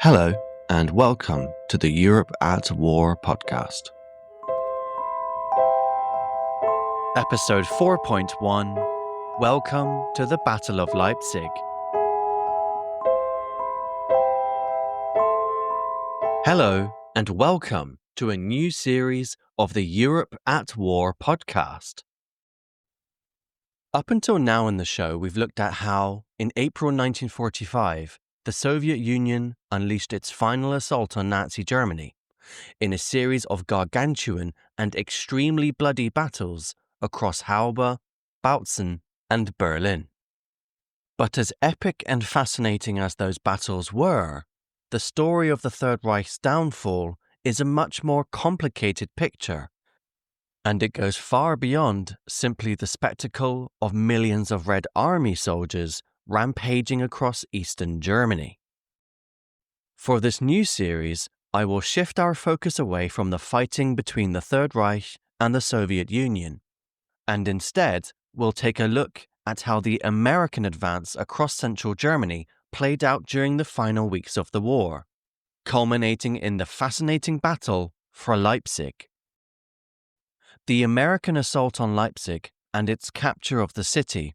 Hello, and welcome to the Europe at War podcast. Episode 4.1 Welcome to the Battle of Leipzig. Hello, and welcome to a new series of the Europe at War podcast. Up until now in the show, we've looked at how, in April 1945, the Soviet Union unleashed its final assault on Nazi Germany in a series of gargantuan and extremely bloody battles across Haube, Bautzen, and Berlin. But as epic and fascinating as those battles were, the story of the Third Reich's downfall is a much more complicated picture, and it goes far beyond simply the spectacle of millions of Red Army soldiers rampaging across Eastern Germany. For this new series, I will shift our focus away from the fighting between the Third Reich and the Soviet Union, and instead we'll take a look at how the American advance across central Germany played out during the final weeks of the war, culminating in the fascinating battle for Leipzig. The American assault on Leipzig and its capture of the city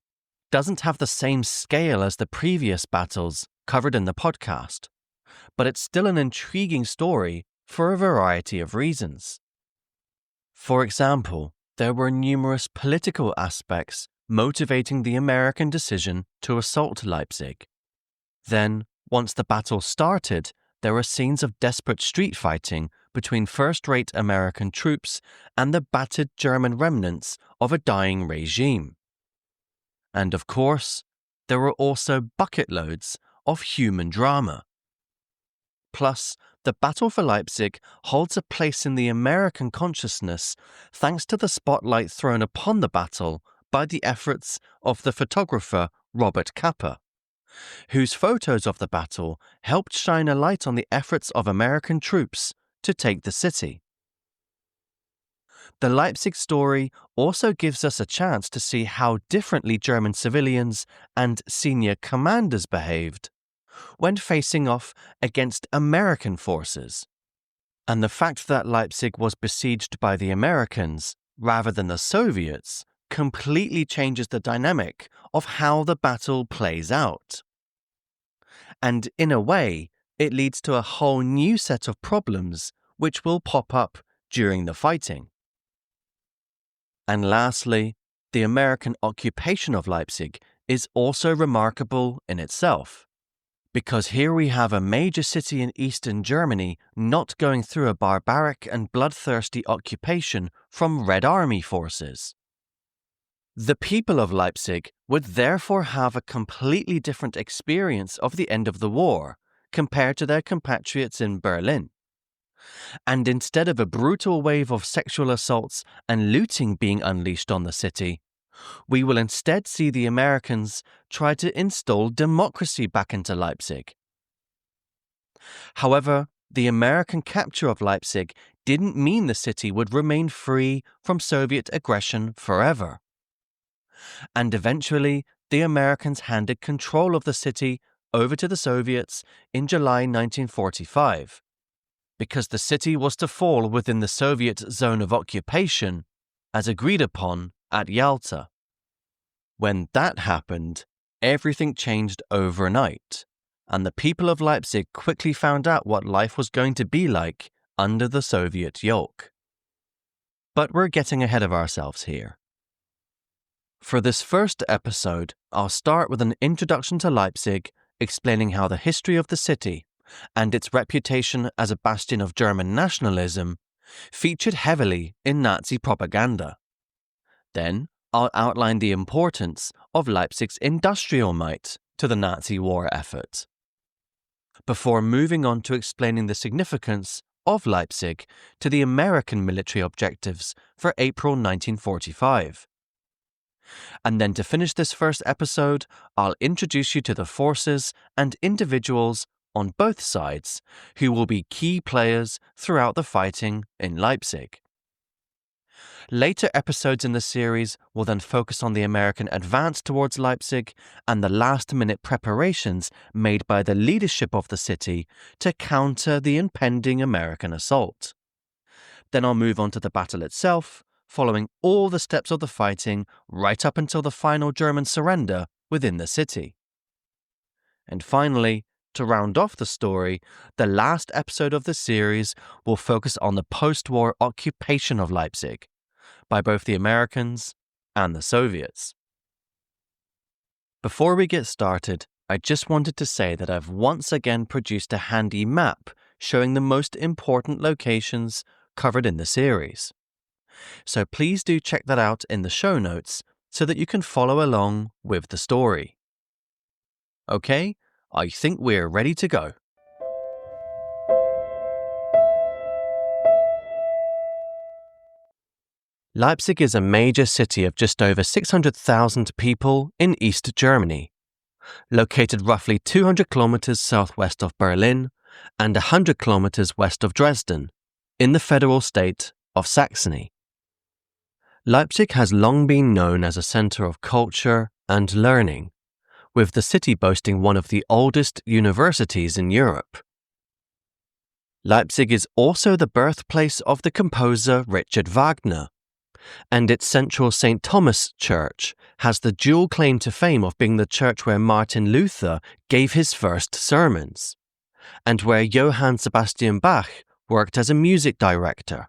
doesn't have the same scale as the previous battles covered in the podcast, but it's still an intriguing story for a variety of reasons. For example, there were numerous political aspects motivating the American decision to assault Leipzig. Then, once the battle started, there were scenes of desperate street fighting between first-rate American troops and the battered German remnants of a dying regime. And of course, there were also bucket loads of human drama. Plus, the Battle for Leipzig holds a place in the American consciousness thanks to the spotlight thrown upon the battle by the efforts of the photographer Robert Capa, whose photos of the battle helped shine a light on the efforts of American troops to take the city. The Leipzig story also gives us a chance to see how differently German civilians and senior commanders behaved when facing off against American forces. And the fact that Leipzig was besieged by the Americans rather than the Soviets completely changes the dynamic of how the battle plays out. And in a way, it leads to a whole new set of problems which will pop up during the fighting. And lastly, the American occupation of Leipzig is also remarkable in itself, because here we have a major city in Eastern Germany not going through a barbaric and bloodthirsty occupation from Red Army forces. The people of Leipzig would therefore have a completely different experience of the end of the war compared to their compatriots in Berlin. And instead of a brutal wave of sexual assaults and looting being unleashed on the city, we will instead see the Americans try to install democracy back into Leipzig. However, the American capture of Leipzig didn't mean the city would remain free from Soviet aggression forever. And eventually, the Americans handed control of the city over to the Soviets in July 1945. Because the city was to fall within the Soviet zone of occupation, as agreed upon at Yalta. When that happened, everything changed overnight, and the people of Leipzig quickly found out what life was going to be like under the Soviet yoke. But we're getting ahead of ourselves here. For this first episode, I'll start with an introduction to Leipzig, explaining how the history of the city and its reputation as a bastion of German nationalism featured heavily in Nazi propaganda. Then, I'll outline the importance of Leipzig's industrial might to the Nazi war effort, before moving on to explaining the significance of Leipzig to the American military objectives for April 1945. And then to finish this first episode, I'll introduce you to the forces and individuals on both sides who will be key players throughout the fighting in Leipzig. Later episodes in the series will then focus on the American advance towards Leipzig and the last-minute preparations made by the leadership of the city to counter the impending American assault. Then I'll move on to the battle itself, following all the steps of the fighting right up until the final German surrender within the city. And finally, to round off the story, the last episode of the series will focus on the post-war occupation of Leipzig by both the Americans and the Soviets. Before we get started, I just wanted to say that I've once again produced a handy map showing the most important locations covered in the series. So please do check that out in the show notes so that you can follow along with the story. Okay, I think we're ready to go. Leipzig is a major city of just over 600,000 people in East Germany, located roughly 200 kilometers southwest of Berlin and 100 kilometers west of Dresden, in the federal state of Saxony. Leipzig has long been known as a center of culture and learning, with the city boasting one of the oldest universities in Europe. Leipzig is also the birthplace of the composer Richard Wagner, and its central St. Thomas Church has the dual claim to fame of being the church where Martin Luther gave his first sermons, and where Johann Sebastian Bach worked as a music director.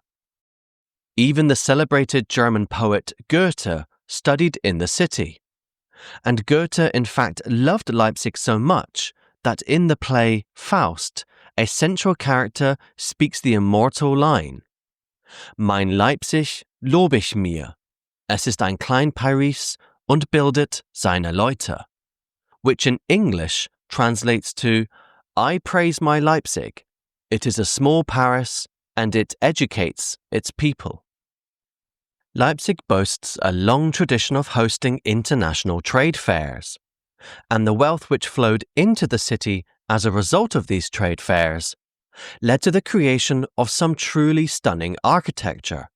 Even the celebrated German poet Goethe studied in the city, and Goethe in fact loved Leipzig so much that in the play Faust, a central character speaks the immortal line, Mein Leipzig lob ich mir, es ist ein klein Paris und bildet seine Leute, which in English translates to, I praise my Leipzig, it is a small Paris and it educates its people. Leipzig boasts a long tradition of hosting international trade fairs, and the wealth which flowed into the city as a result of these trade fairs led to the creation of some truly stunning architecture.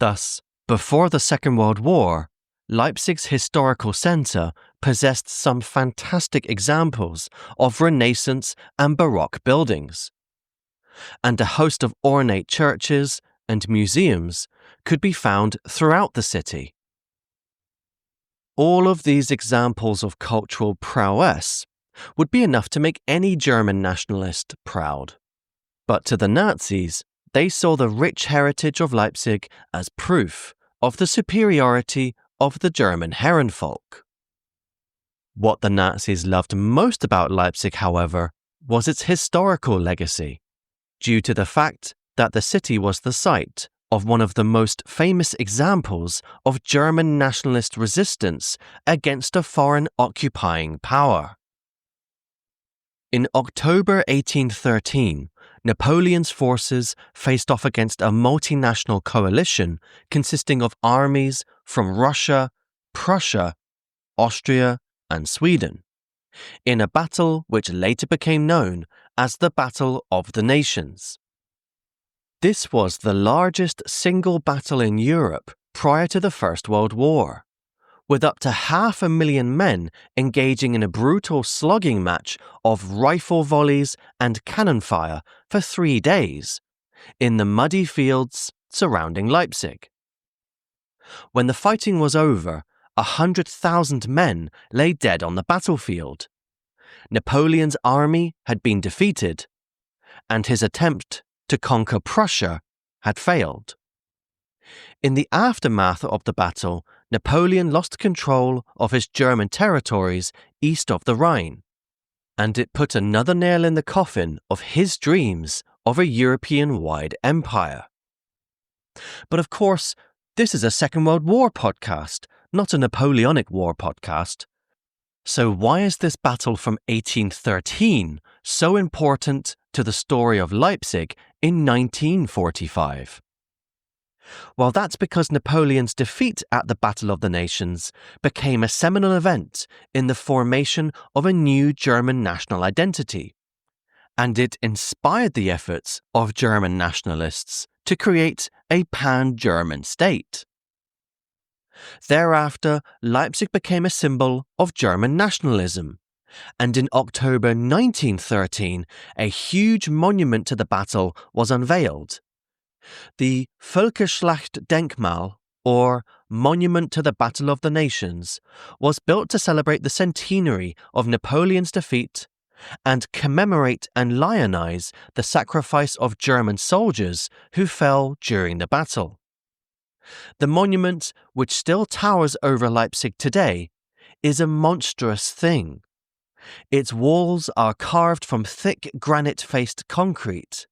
Thus, before the Second World War, Leipzig's historical centre possessed some fantastic examples of Renaissance and Baroque buildings, and a host of ornate churches and museums could be found throughout the city. All of these examples of cultural prowess would be enough to make any German nationalist proud. But to the Nazis, they saw the rich heritage of Leipzig as proof of the superiority of the German Herrenvolk. What the Nazis loved most about Leipzig, however, was its historical legacy, due to the fact that the city was the site of one of the most famous examples of German nationalist resistance against a foreign occupying power. In October 1813, Napoleon's forces faced off against a multinational coalition consisting of armies from Russia, Prussia, Austria, and Sweden, in a battle which later became known as the Battle of the Nations. This was the largest single battle in Europe prior to the First World War, with up to 500,000 men engaging in a brutal slugging match of rifle volleys and cannon fire for 3 days in the muddy fields surrounding Leipzig. When the fighting was over, 100,000 men lay dead on the battlefield. Napoleon's army had been defeated, and his attempt to conquer Prussia had failed. In the aftermath of the battle, Napoleon lost control of his German territories east of the Rhine, and it put another nail in the coffin of his dreams of a European-wide empire. But of course, this is a Second World War podcast, not a Napoleonic War podcast. So why is this battle from 1813 so important to the story of Leipzig in 1945? Well, that's because Napoleon's defeat at the Battle of the Nations became a seminal event in the formation of a new German national identity, and it inspired the efforts of German nationalists to create a pan-German state. Thereafter, Leipzig became a symbol of German nationalism, and in October 1913, a huge monument to the battle was unveiled. The Völkerschlachtdenkmal, or Monument to the Battle of the Nations, was built to celebrate the centenary of Napoleon's defeat and commemorate and lionize the sacrifice of German soldiers who fell during the battle. The monument, which still towers over Leipzig today, is a monstrous thing. Its walls are carved from thick granite-faced concrete,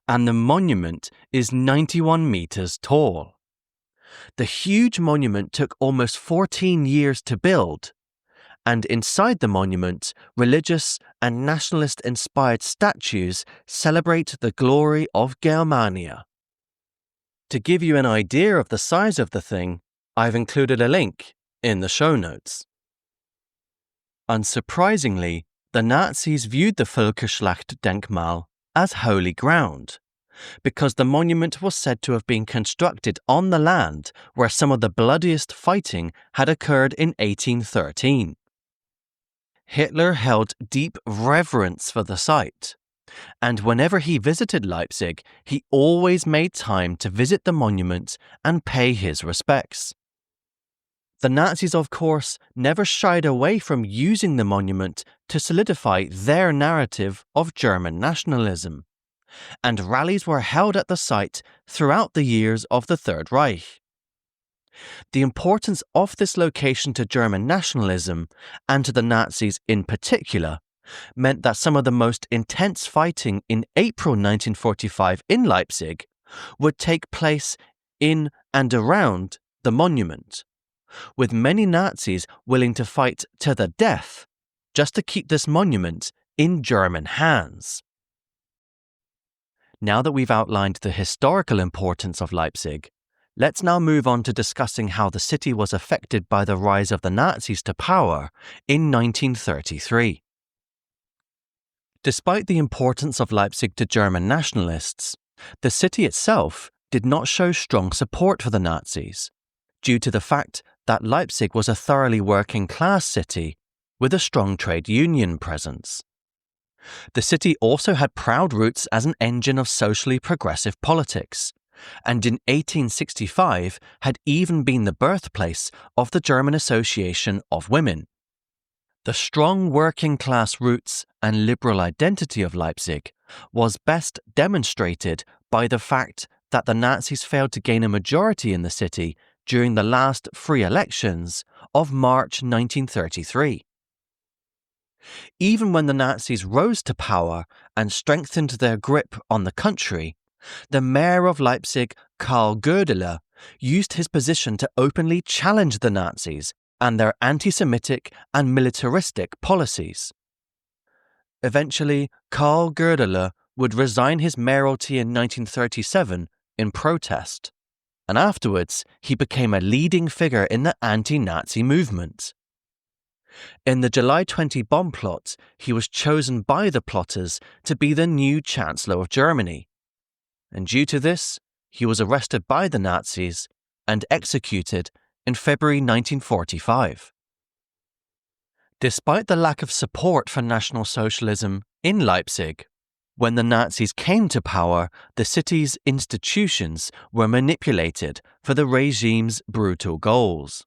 and the monument is 91 meters tall. The huge monument took almost 14 years to build, and inside the monument, religious and nationalist-inspired statues celebrate the glory of Germania. To give you an idea of the size of the thing, I've included a link in the show notes. Unsurprisingly, the Nazis viewed the Völkerschlachtdenkmal as holy ground, because the monument was said to have been constructed on the land where some of the bloodiest fighting had occurred in 1813. Hitler held deep reverence for the site, and whenever he visited Leipzig, he always made time to visit the monument and pay his respects. The Nazis, of course, never shied away from using the monument to solidify their narrative of German nationalism, and rallies were held at the site throughout the years of the Third Reich. The importance of this location to German nationalism, and to the Nazis in particular, meant that some of the most intense fighting in April 1945 in Leipzig would take place in and around the monument, with many Nazis willing to fight to the death just to keep this monument in German hands. Now that we've outlined the historical importance of Leipzig, let's now move on to discussing how the city was affected by the rise of the Nazis to power in 1933. Despite the importance of Leipzig to German nationalists, the city itself did not show strong support for the Nazis, due to the fact that Leipzig was a thoroughly working-class city with a strong trade union presence. The city also had proud roots as an engine of socially progressive politics, and in 1865 had even been the birthplace of the German Association of Women. The strong working-class roots and liberal identity of Leipzig was best demonstrated by the fact that the Nazis failed to gain a majority in the city during the last free elections of March 1933. Even when the Nazis rose to power and strengthened their grip on the country, the mayor of Leipzig, Karl Goerdeler, used his position to openly challenge the Nazis and their anti-Semitic and militaristic policies. Eventually, Karl Goerdeler would resign his mayoralty in 1937 in protest, and afterwards he became a leading figure in the anti-Nazi movement. In the July 20 bomb plot, he was chosen by the plotters to be the new Chancellor of Germany, and due to this, he was arrested by the Nazis and executed in February 1945. Despite the lack of support for National Socialism in Leipzig, when the Nazis came to power, the city's institutions were manipulated for the regime's brutal goals.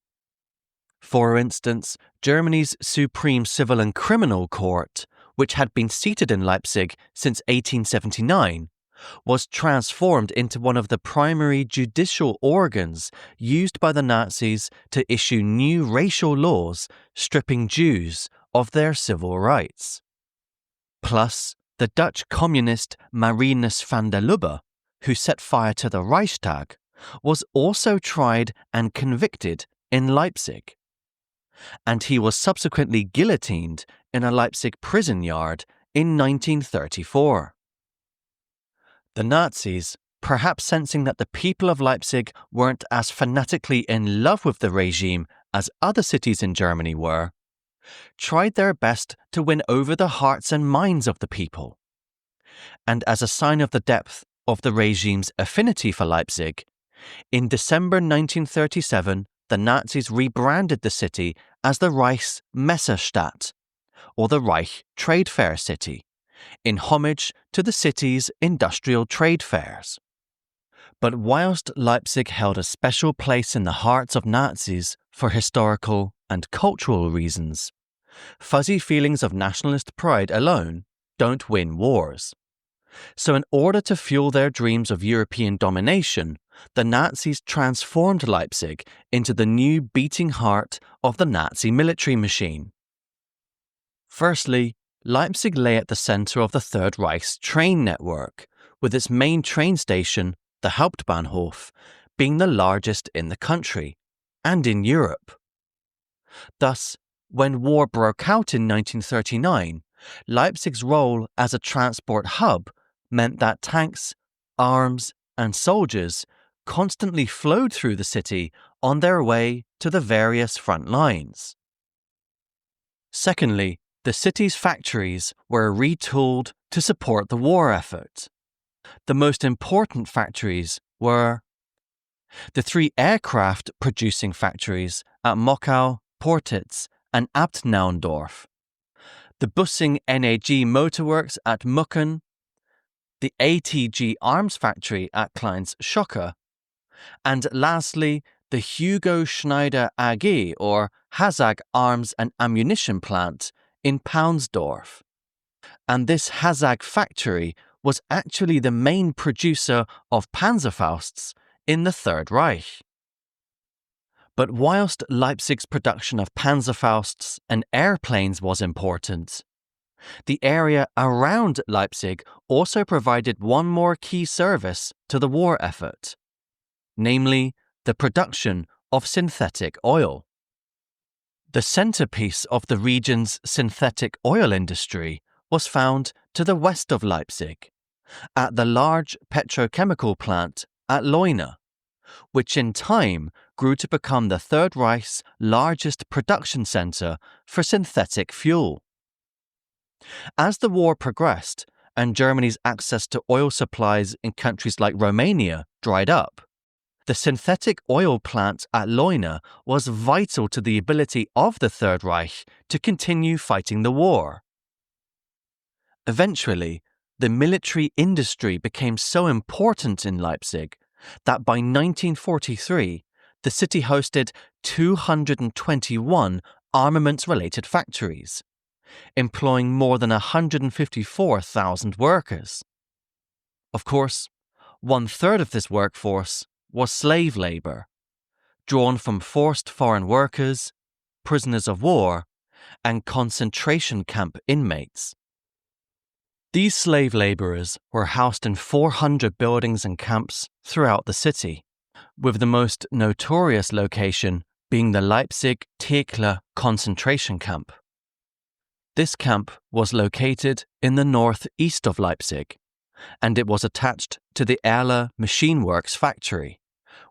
For instance, Germany's Supreme Civil and Criminal Court, which had been seated in Leipzig since 1879, was transformed into one of the primary judicial organs used by the Nazis to issue new racial laws stripping Jews of their civil rights. Plus, the Dutch communist Marinus van der Lubbe, who set fire to the Reichstag, was also tried and convicted in Leipzig, and he was subsequently guillotined in a Leipzig prison yard in 1934. The Nazis, perhaps sensing that the people of Leipzig weren't as fanatically in love with the regime as other cities in Germany were, tried their best to win over the hearts and minds of the people. And as a sign of the depth of the regime's affinity for Leipzig, in December 1937, the Nazis rebranded the city as the Reichsmessestadt, or the Reich Trade Fair City, in homage to the city's industrial trade fairs. But whilst Leipzig held a special place in the hearts of Nazis for historical and cultural reasons, fuzzy feelings of nationalist pride alone don't win wars. So in order to fuel their dreams of European domination, the Nazis transformed Leipzig into the new beating heart of the Nazi military machine. Firstly, Leipzig lay at the centre of the Third Reich's train network, with its main train station, the Hauptbahnhof, being the largest in the country, and in Europe. Thus, when war broke out in 1939, Leipzig's role as a transport hub meant that tanks, arms, and soldiers constantly flowed through the city on their way to the various front lines. Secondly, the city's factories were retooled to support the war effort. The most important factories were the 3 aircraft producing factories at Mockau, Portitz, and Abtnaundorf, the Bussing NAG Motorworks at Mucken, the ATG Arms Factory at Kleins Schocker, and lastly, the Hugo Schneider AG, or Hazag Arms and Ammunition Plant, in Paunsdorf. And this Hazag factory was actually the main producer of Panzerfausts in the Third Reich. But whilst Leipzig's production of Panzerfausts and airplanes was important, the area around Leipzig also provided one more key service to the war effort, namely the production of synthetic oil. The centerpiece of the region's synthetic oil industry was found to the west of Leipzig, at the large petrochemical plant at Leuna, which in time grew to become the Third Reich's largest production center for synthetic fuel. As the war progressed and Germany's access to oil supplies in countries like Romania dried up, the synthetic oil plant at Leuna was vital to the ability of the Third Reich to continue fighting the war. Eventually, the military industry became so important in Leipzig that by 1943, the city hosted 221 armaments-related factories, employing more than 154,000 workers. Of course, 1/3 of this workforce was slave labour, drawn from forced foreign workers, prisoners of war, and concentration camp inmates. These slave labourers were housed in 400 buildings and camps throughout the city, with the most notorious location being the Leipzig Tekla concentration camp. This camp was located in the northeast of Leipzig, and it was attached to the Erler Machine Works factory,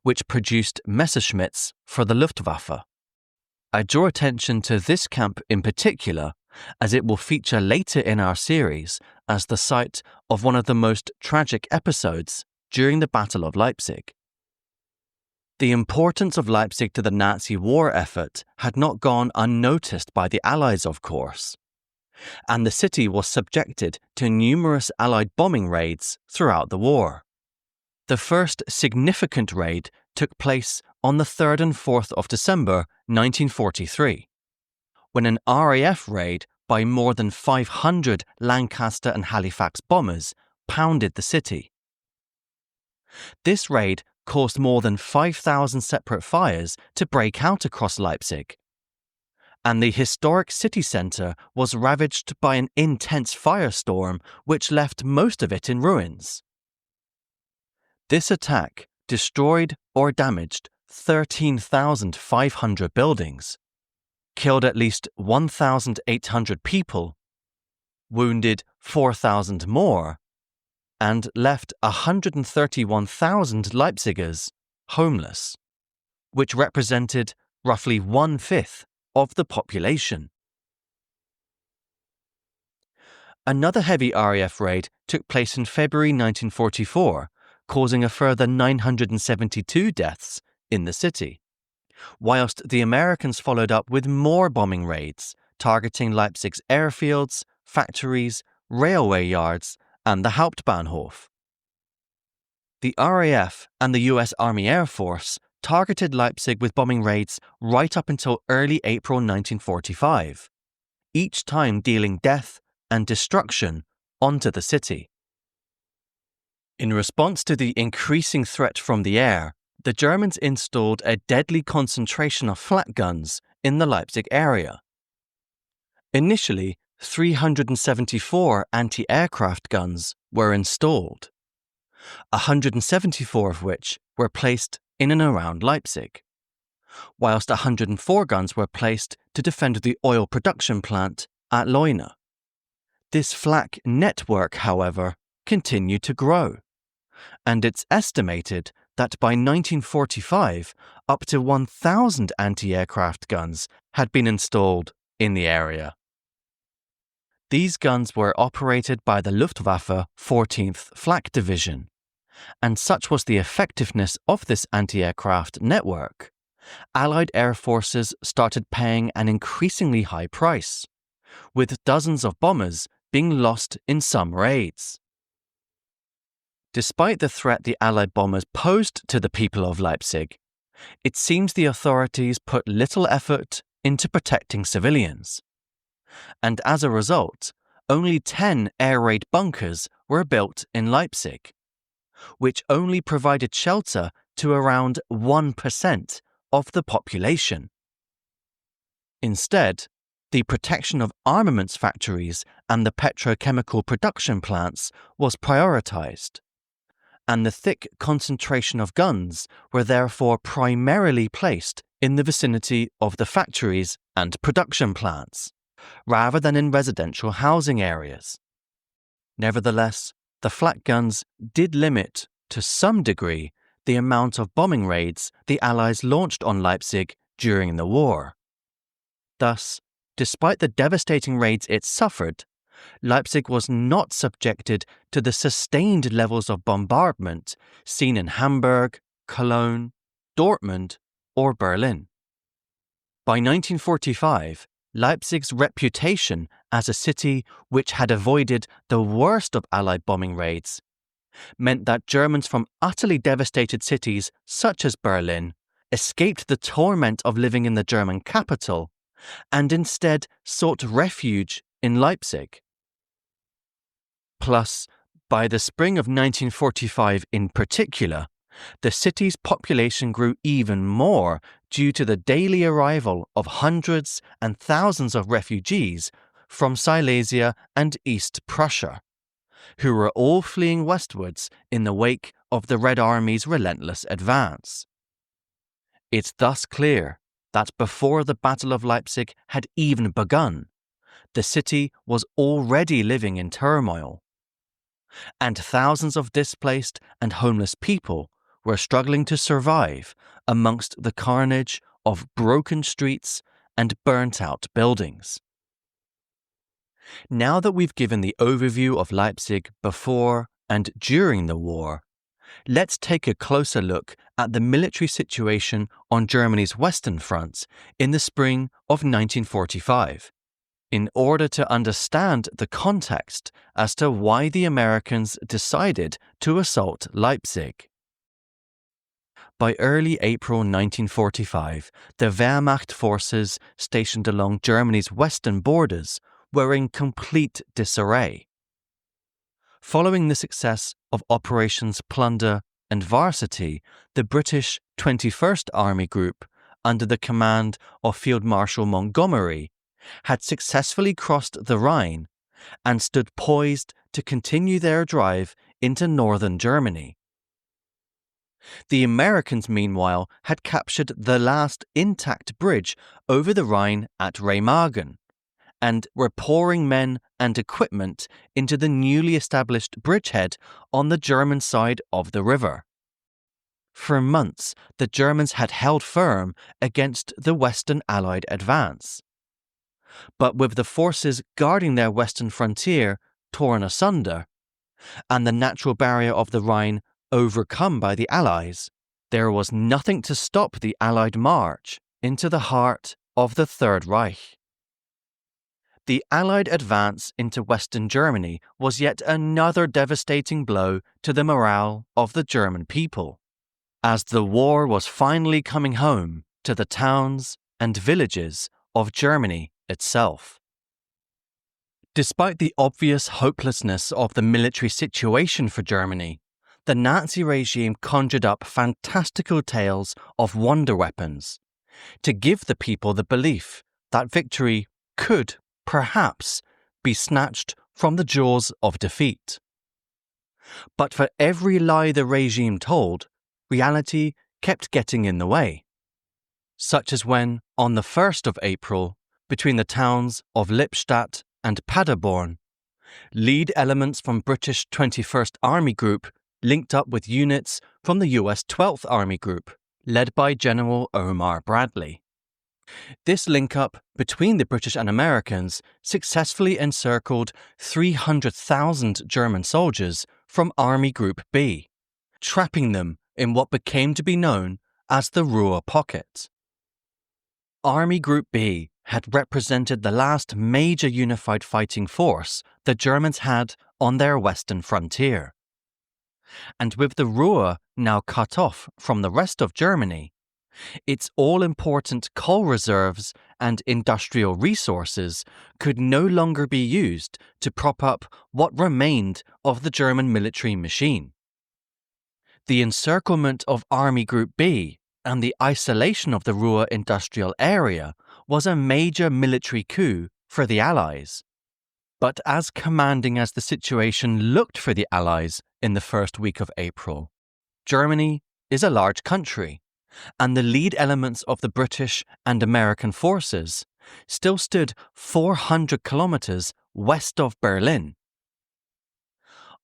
which produced Messerschmitts for the Luftwaffe. I draw attention to this camp in particular, as it will feature later in our series as the site of one of the most tragic episodes during the Battle of Leipzig. The importance of Leipzig to the Nazi war effort had not gone unnoticed by the Allies, of course, and the city was subjected to numerous Allied bombing raids throughout the war. The first significant raid took place on the 3rd and 4th of December 1943, when an RAF raid by more than 500 Lancaster and Halifax bombers pounded the city. This raid caused more than 5,000 separate fires to break out across Leipzig, and the historic city centre was ravaged by an intense firestorm which left most of it in ruins. This attack destroyed or damaged 13,500 buildings, killed at least 1,800 people, wounded 4,000 more, and left 131,000 Leipzigers homeless, which represented roughly 1/5 of the population. Another heavy RAF raid took place in February 1944, causing a further 972 deaths in the city. whilst the Americans followed up with more bombing raids, targeting Leipzig's airfields, factories, railway yards, and the Hauptbahnhof. The RAF and the US Army Air Force targeted Leipzig with bombing raids right up until early April 1945, each time dealing death and destruction onto the city. In response to the increasing threat from the air, the Germans installed a deadly concentration of flak guns in the Leipzig area. Initially, 374 anti-aircraft guns were installed, 174 of which were placed in and around Leipzig, whilst 104 guns were placed to defend the oil production plant at Leuna. This flak network, however, continued to grow, and it's estimated that by 1945, up to 1,000 anti-aircraft guns had been installed in the area. These guns were operated by the Luftwaffe 14th Flak Division, and such was the effectiveness of this anti-aircraft network, Allied air forces started paying an increasingly high price, with dozens of bombers being lost in some raids. Despite the threat the Allied bombers posed to the people of Leipzig, it seems the authorities put little effort into protecting civilians. And as a result, only 10 air raid bunkers were built in Leipzig, which only provided shelter to around 1% of the population. Instead, the protection of armaments factories and the petrochemical production plants was prioritized, and the thick concentration of guns were therefore primarily placed in the vicinity of the factories and production plants, rather than in residential housing areas. Nevertheless, the flak guns did limit, to some degree, the amount of bombing raids the Allies launched on Leipzig during the war. Thus, despite the devastating raids it suffered, Leipzig was not subjected to the sustained levels of bombardment seen in Hamburg, Cologne, Dortmund, or Berlin. By 1945, Leipzig's reputation as a city which had avoided the worst of Allied bombing raids meant that Germans from utterly devastated cities such as Berlin escaped the torment of living in the German capital and instead sought refuge in Leipzig. Plus, by the spring of 1945 in particular, the city's population grew even more due to the daily arrival of hundreds and thousands of refugees from Silesia and East Prussia, who were all fleeing westwards in the wake of the Red Army's relentless advance. It's thus clear that before the Battle of Leipzig had even begun, the city was already living in turmoil, and thousands of displaced and homeless people were struggling to survive amongst the carnage of broken streets and burnt-out buildings. Now that we've given the overview of Leipzig before and during the war, let's take a closer look at the military situation on Germany's Western Front in the spring of 1945, in order to understand the context as to why the Americans decided to assault Leipzig. By early April 1945, the Wehrmacht forces stationed along Germany's western borders were in complete disarray. Following the success of Operations Plunder and Varsity, the British 21st Army Group, under the command of Field Marshal Montgomery, had successfully crossed the Rhine and stood poised to continue their drive into northern Germany. The Americans, meanwhile, had captured the last intact bridge over the Rhine at Remagen and were pouring men and equipment into the newly established bridgehead on the German side of the river. For months, the Germans had held firm against the Western Allied advance. But with the forces guarding their western frontier torn asunder, and the natural barrier of the Rhine overcome by the Allies, there was nothing to stop the Allied march into the heart of the Third Reich. The Allied advance into Western Germany was yet another devastating blow to the morale of the German people, as the war was finally coming home to the towns and villages of Germany itself. Despite the obvious hopelessness of the military situation for Germany, the Nazi regime conjured up fantastical tales of wonder weapons to give the people the belief that victory could, perhaps, be snatched from the jaws of defeat. But for every lie the regime told, reality kept getting in the way, such as when, on the 1st of April, between the towns of Lippstadt and Paderborn, lead elements from British 21st Army Group linked up with units from the US 12th Army Group, led by General Omar Bradley. This link-up between the British and Americans successfully encircled 300,000 German soldiers from Army Group B, trapping them in what became to be known as the Ruhr Pocket. Army Group B had represented the last major unified fighting force the Germans had on their western frontier. And with the Ruhr now cut off from the rest of Germany, its all-important coal reserves and industrial resources could no longer be used to prop up what remained of the German military machine. The encirclement of Army Group B and the isolation of the Ruhr industrial area was a major military coup for the Allies. But as commanding as the situation looked for the Allies in the first week of April, Germany is a large country, and the lead elements of the British and American forces still stood 400 kilometers west of Berlin.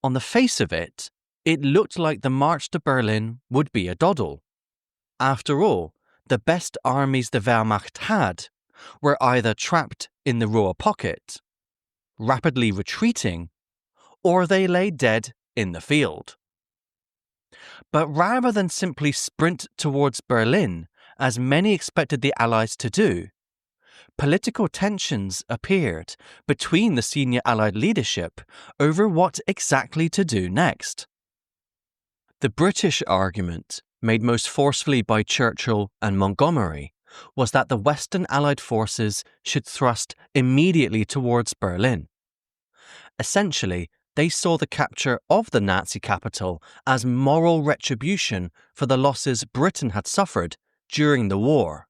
On the face of it, it looked like the march to Berlin would be a doddle. After all, the best armies the Wehrmacht had were either trapped in the Ruhr Pocket, rapidly retreating, or they lay dead in the field. But rather than simply sprint towards Berlin, as many expected the Allies to do, political tensions appeared between the senior Allied leadership over what exactly to do next. The British argument, made most forcefully by Churchill and Montgomery, was that the Western Allied forces should thrust immediately towards Berlin. Essentially, they saw the capture of the Nazi capital as moral retribution for the losses Britain had suffered during the war.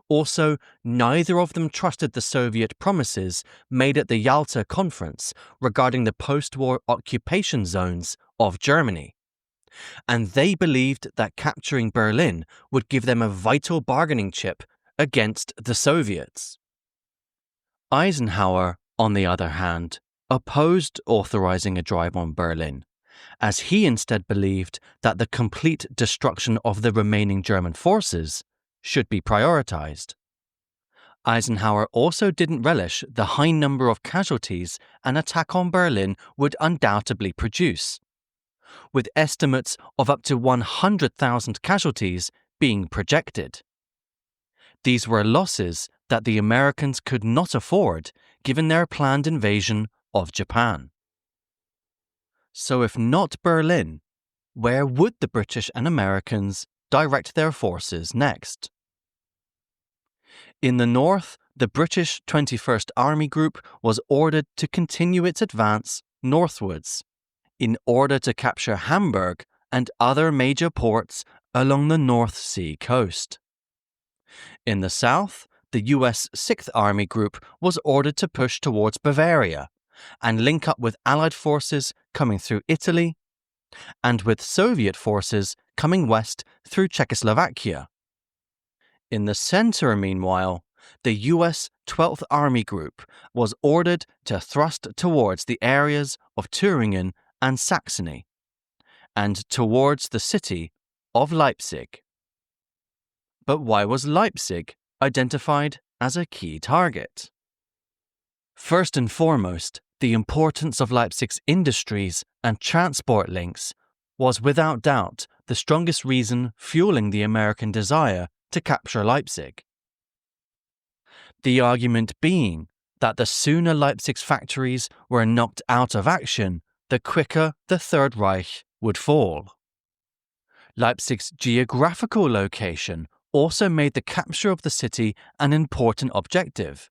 Also, neither of them trusted the Soviet promises made at the Yalta Conference regarding the post-war occupation zones of Germany, and they believed that capturing Berlin would give them a vital bargaining chip against the Soviets. Eisenhower, on the other hand, opposed authorizing a drive on Berlin, as he instead believed that the complete destruction of the remaining German forces should be prioritized. Eisenhower also didn't relish the high number of casualties an attack on Berlin would undoubtedly produce, with estimates of up to 100,000 casualties being projected. These were losses that the Americans could not afford given their planned invasion of Japan. So if not Berlin, where would the British and Americans direct their forces next? In the north, the British 21st Army Group was ordered to continue its advance northwards in order to capture Hamburg and other major ports along the North Sea coast. In the south, the US 6th Army Group was ordered to push towards Bavaria and link up with Allied forces coming through Italy and with Soviet forces coming west through Czechoslovakia. In the center, meanwhile, the US 12th Army Group was ordered to thrust towards the areas of Thuringen and Saxony, and towards the city of Leipzig. But why was Leipzig identified as a key target? First and foremost, the importance of Leipzig's industries and transport links was without doubt the strongest reason fueling the American desire to capture Leipzig. The argument being that the sooner Leipzig's factories were knocked out of action, the quicker the Third Reich would fall. Leipzig's geographical location also made the capture of the city an important objective,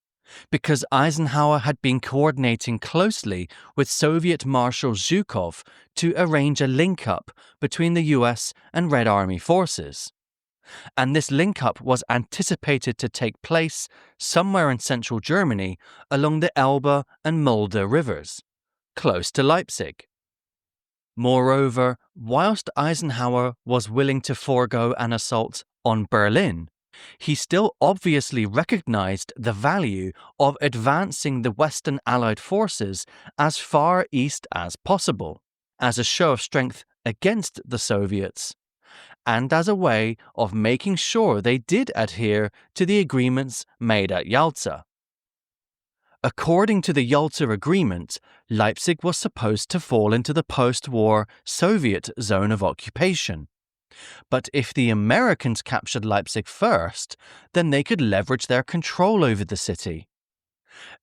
because Eisenhower had been coordinating closely with Soviet Marshal Zhukov to arrange a link-up between the US and Red Army forces. And this link-up was anticipated to take place somewhere in central Germany along the Elbe and Mulde rivers, close to Leipzig. Moreover, whilst Eisenhower was willing to forego an assault on Berlin, he still obviously recognized the value of advancing the Western Allied forces as far east as possible, as a show of strength against the Soviets, and as a way of making sure they did adhere to the agreements made at Yalta. According to the Yalta Agreement, Leipzig was supposed to fall into the post-war Soviet zone of occupation. But if the Americans captured Leipzig first, then they could leverage their control over the city,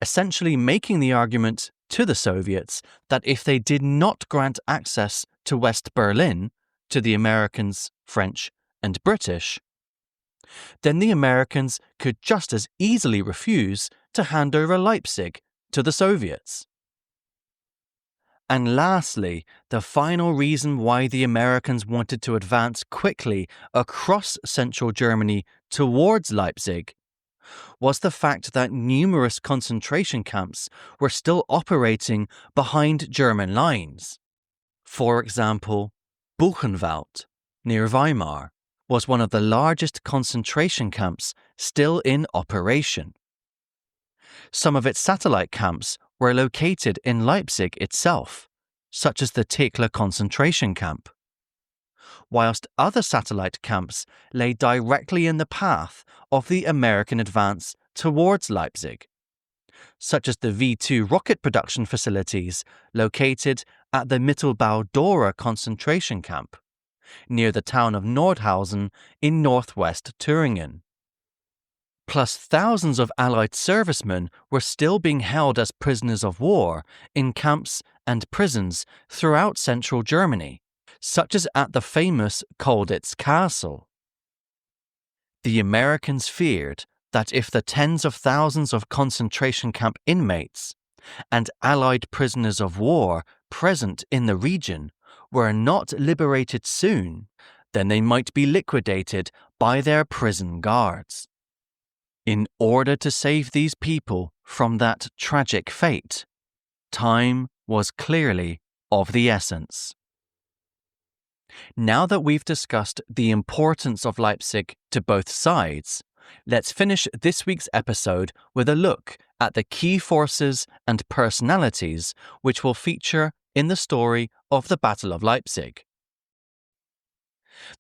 essentially making the argument to the Soviets that if they did not grant access to West Berlin to the Americans, French, and British, then the Americans could just as easily refuse to hand over Leipzig to the Soviets. And lastly, the final reason why the Americans wanted to advance quickly across central Germany towards Leipzig was the fact that numerous concentration camps were still operating behind German lines. For example, Buchenwald, near Weimar, was one of the largest concentration camps still in operation. Some of its satellite camps were located in Leipzig itself, such as the Thekla concentration camp, whilst other satellite camps lay directly in the path of the American advance towards Leipzig, such as the V-2 rocket production facilities located at the Mittelbau-Dora concentration camp, near the town of Nordhausen in northwest Thüringen. Plus thousands of Allied servicemen were still being held as prisoners of war in camps and prisons throughout central Germany, such as at the famous Colditz Castle. The Americans feared that if the tens of thousands of concentration camp inmates and Allied prisoners of war present in the region were not liberated soon, then they might be liquidated by their prison guards. In order to save these people from that tragic fate, time was clearly of the essence. Now that we've discussed the importance of Leipzig to both sides, let's finish this week's episode with a look at the key forces and personalities which will feature in the story of the Battle of Leipzig.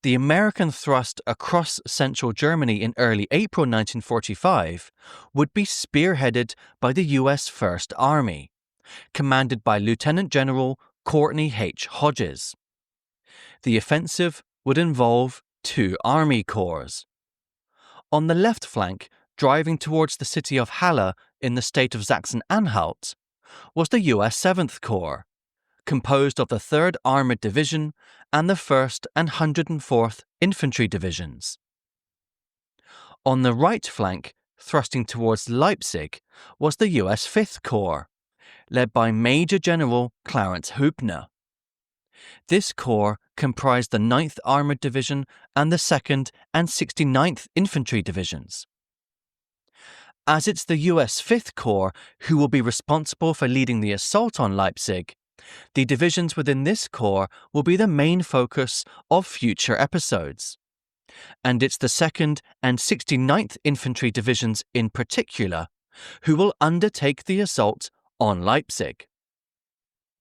The American thrust across central Germany in early April 1945 would be spearheaded by the US First Army, commanded by Lieutenant General Courtney H. Hodges. The offensive would involve 2 army corps. On the left flank, driving towards the city of Halle in the state of Sachsen-Anhalt, was the US 7th Corps, composed of the 3rd Armored Division and the 1st and 104th Infantry Divisions. On the right flank, thrusting towards Leipzig, was the US 5th Corps, led by Major General Clarence Hübner. This corps comprised the 9th Armored Division and the 2nd and 69th Infantry Divisions. As it's the US 5th Corps who will be responsible for leading the assault on Leipzig, the divisions within this corps will be the main focus of future episodes. And it's the 2nd and 69th Infantry Divisions in particular who will undertake the assault on Leipzig.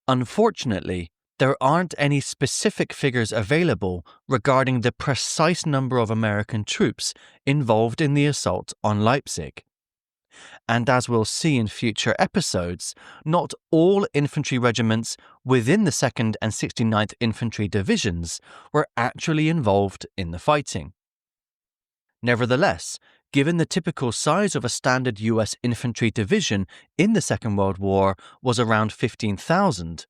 Unfortunately, there aren't any specific figures available regarding the precise number of American troops involved in the assault on Leipzig. And as we'll see in future episodes, not all infantry regiments within the 2nd and 69th Infantry Divisions were actually involved in the fighting. Nevertheless, given the typical size of a standard US infantry division in the Second World War was around 15,000,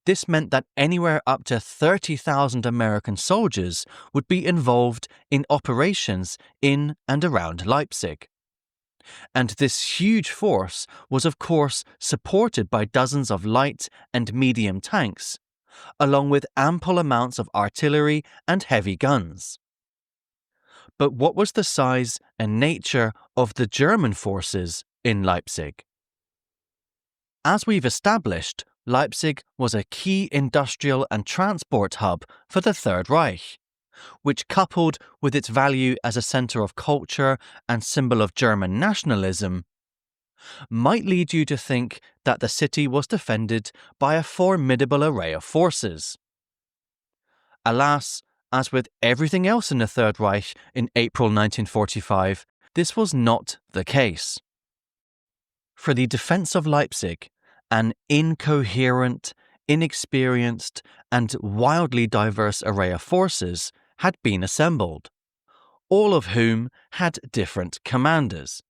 this meant that anywhere up to 30,000 American soldiers would be involved in operations in and around Leipzig. And this huge force was of course supported by dozens of light and medium tanks, along with ample amounts of artillery and heavy guns. But what was the size and nature of the German forces in Leipzig? As we've established, Leipzig was a key industrial and transport hub for the Third Reich, which, coupled with its value as a centre of culture and symbol of German nationalism, might lead you to think that the city was defended by a formidable array of forces. Alas, as with everything else in the Third Reich in April 1945, this was not the case. For the defence of Leipzig, an incoherent, inexperienced, and wildly diverse array of forces had been assembled, all of whom had different commanders.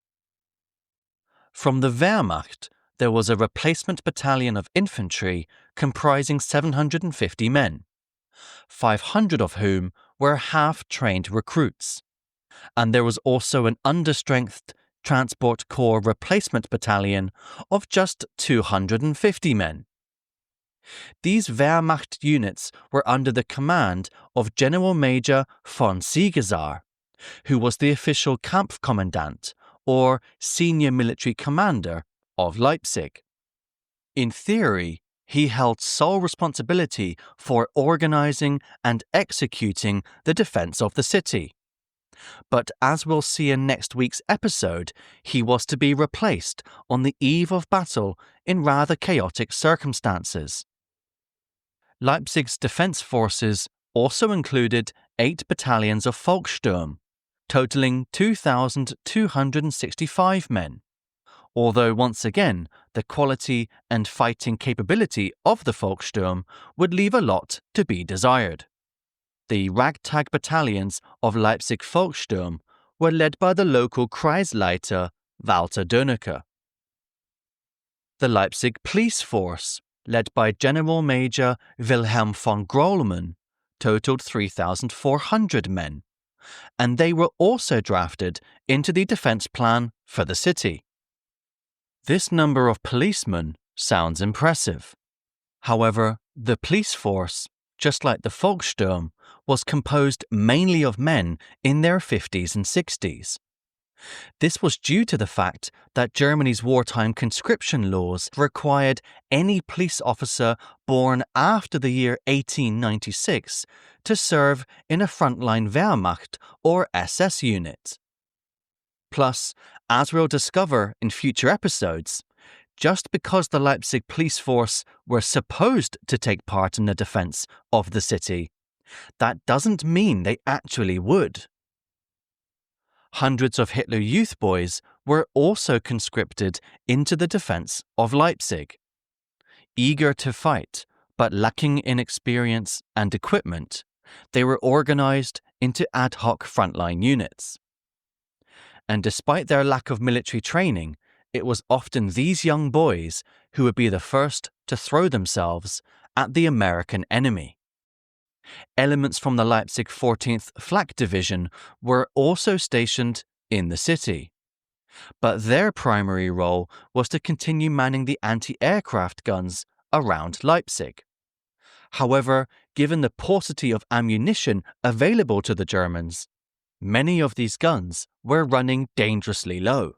From the Wehrmacht, there was a replacement battalion of infantry comprising 750 men, 500 of whom were half-trained recruits, and there was also an understrength Transport Corps replacement battalion of just 250 men. These Wehrmacht units were under the command of General Major von Siegesar, who was the official Kampfkommandant, or senior military commander, of Leipzig. In theory, he held sole responsibility for organising and executing the defence of the city. But as we'll see in next week's episode, he was to be replaced on the eve of battle in rather chaotic circumstances. Leipzig's defence forces also included 8 battalions of Volkssturm, totalling 2,265 men, although once again the quality and fighting capability of the Volkssturm would leave a lot to be desired. The ragtag battalions of Leipzig Volkssturm were led by the local Kreisleiter Walter Dönecke. The Leipzig Police Force, led by General Major Wilhelm von Grohlmann, totaled 3,400 men, and they were also drafted into the defence plan for the city. This number of policemen sounds impressive. However, the police force, just like the Volkssturm, was composed mainly of men in their 50s and 60s. This was due to the fact that Germany's wartime conscription laws required any police officer born after the year 1896 to serve in a frontline Wehrmacht or SS unit. Plus, as we'll discover in future episodes, just because the Leipzig police force were supposed to take part in the defence of the city, that doesn't mean they actually would. Hundreds of Hitler Youth boys were also conscripted into the defence of Leipzig. Eager to fight, but lacking in experience and equipment, they were organised into ad hoc frontline units. And despite their lack of military training, it was often these young boys who would be the first to throw themselves at the American enemy. Elements from the Leipzig 14th Flak Division were also stationed in the city, but their primary role was to continue manning the anti-aircraft guns around Leipzig. However, given the paucity of ammunition available to the Germans, many of these guns were running dangerously low,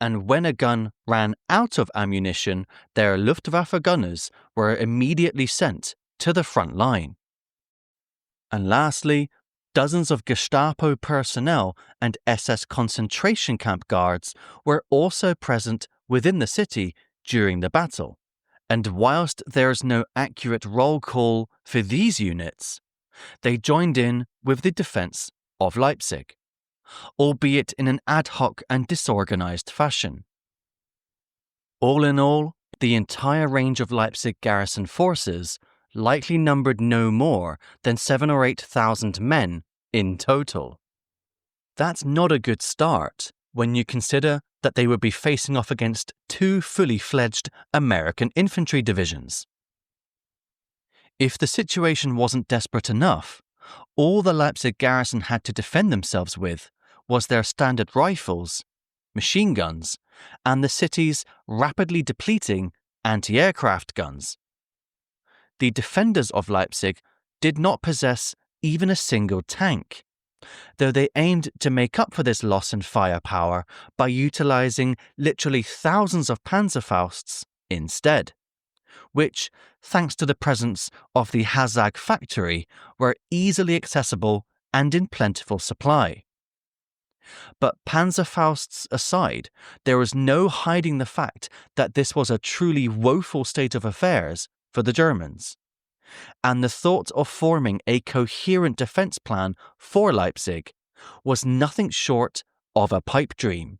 and when a gun ran out of ammunition, their Luftwaffe gunners were immediately sent to the front line. And lastly, dozens of Gestapo personnel and SS concentration camp guards were also present within the city during the battle, and whilst there is no accurate roll call for these units, they joined in with the defence of Leipzig, albeit in an ad hoc and disorganized fashion. All in all, the entire range of Leipzig garrison forces likely numbered no more than 7,000 or 8,000 men in total. That's not a good start when you consider that they would be facing off against 2 fully fledged American infantry divisions. If the situation wasn't desperate enough, all the Leipzig garrison had to defend themselves with was their standard rifles, machine guns, and the city's rapidly depleting anti-aircraft guns. The defenders of Leipzig did not possess even a single tank, though they aimed to make up for this loss in firepower by utilizing literally thousands of Panzerfausts instead, which, thanks to the presence of the Hazag factory, were easily accessible and in plentiful supply. But Panzerfausts aside, there was no hiding the fact that this was a truly woeful state of affairs for the Germans, and the thought of forming a coherent defense plan for Leipzig was nothing short of a pipe dream.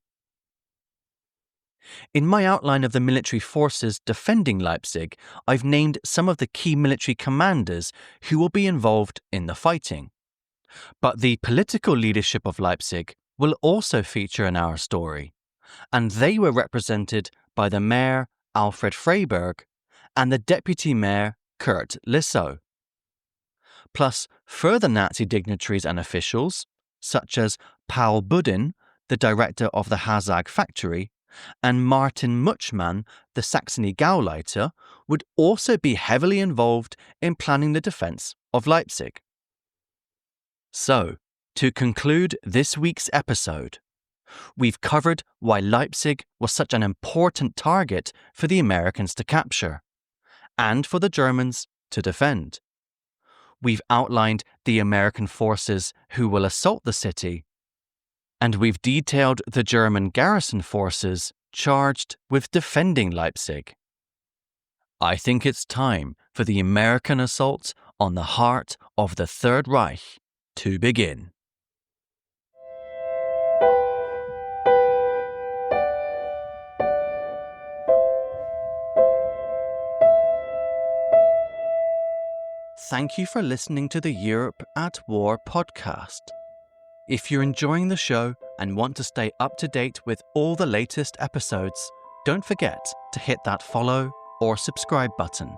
In my outline of the military forces defending Leipzig, I've named some of the key military commanders who will be involved in the fighting. But the political leadership of Leipzig will also feature in our story, and they were represented by the mayor Alfred Freiberg and the deputy mayor Kurt Lissow, plus further Nazi dignitaries and officials, such as Paul Budin, the director of the Hazag factory, and Martin Mutschmann, the Saxony Gauleiter, would also be heavily involved in planning the defense of Leipzig. So, to conclude this week's episode, we've covered why Leipzig was such an important target for the Americans to capture, and for the Germans to defend. We've outlined the American forces who will assault the city, and we've detailed the German garrison forces charged with defending Leipzig. I think it's time for the American assault on the heart of the Third Reich to begin. Thank you for listening to the Europe at War podcast. If you're enjoying the show and want to stay up to date with all the latest episodes, don't forget to hit that follow or subscribe button.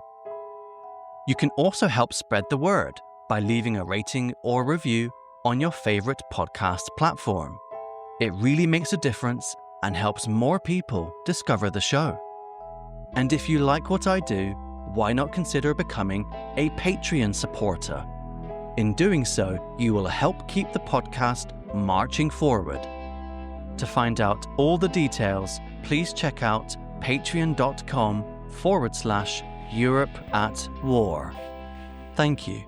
You can also help spread the word by leaving a rating or review on your favorite podcast platform. It really makes a difference and helps more people discover the show. And if you like what I do, why not consider becoming a Patreon supporter? In doing so, you will help keep the podcast marching forward. To find out all the details, please check out patreon.com/Europe at War. Thank you.